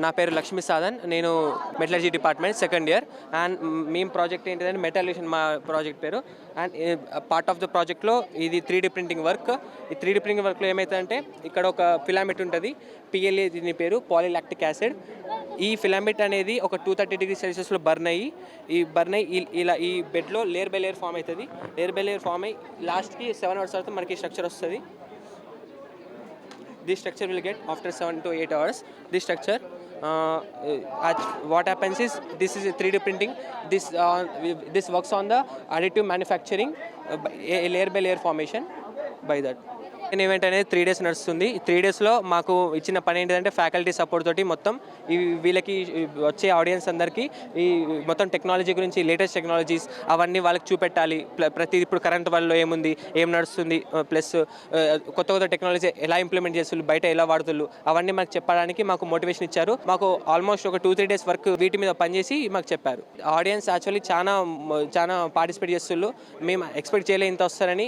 నా పేరు లక్ష్మీ సాధన్. నేను metallurgy department second year. And మేము ప్రాజెక్ట్ ఏంటిదంటే మెటల్యూషన్ మా ప్రాజెక్ట్ పేరు. అండ్ పార్ట్ ఆఫ్ ద ప్రాజెక్ట్లో ఇది 3D ప్రింటింగ్ వర్క్. ఈ 3D ప్రింటింగ్ వర్క్లో ఏమవుతుందంటే ఇక్కడ ఒక ఫిలామెంట్ ఉంటుంది, PLA దీని పేరు పాలీలాక్టిక్ యాసిడ్. ఈ ఫిలామెంట్ అనేది ఒక 230 డిగ్రీ సెల్సియస్లో బర్న్ అయ్యి ఇలా ఈ బెడ్లో లేయర్ బై లేయర్ ఫామ్ అవుతుంది. లేయర్ బై లేయర్ ఫామ్ అయ్యి లాస్ట్కి 7 hours తర్వాత మనకి స్ట్రక్చర్ వస్తుంది. This structure will get after 7 to 8 hours. This structure, what happens is this is a 3D printing. This works on the additive manufacturing, a layer by layer formation by that. Event అనేది 3 days నడుస్తుంది. ఈ 3 daysలో మాకు ఇచ్చిన పని ఏంటంటే faculty support తోటి మొత్తం వీళ్ళకి వచ్చే ఆడియన్స్ అందరికీ ఈ మొత్తం టెక్నాలజీ గురించి, లేటెస్ట్ టెక్నాలజీస్ అవన్నీ వాళ్ళకి చూపెట్టాలి. ప్రతి ఇప్పుడు కరెంట్ వల్ల ఏముంది, ఏం నడుస్తుంది, ప్లస్ కొత్త టెక్నాలజీ ఎలా ఇంప్లిమెంట్ చేస్తున్నారు, బయట ఎలా వాడుతున్నారు, అవన్నీ మాకు చెప్పడానికి మాకు మోటివేషన్ ఇచ్చారు. మాకు ఆల్మోస్ట్ ఒక 2-3 days వర్క్ వీటి మీద పనిచేసి మాకు చెప్పారు. ఆడియన్స్ యాక్చువల్లీ చాలా పార్టిసిపేట్ చేస్తున్నారు. మేము ఎక్స్పెక్ట్ చేయలే ఇంత వస్తారని.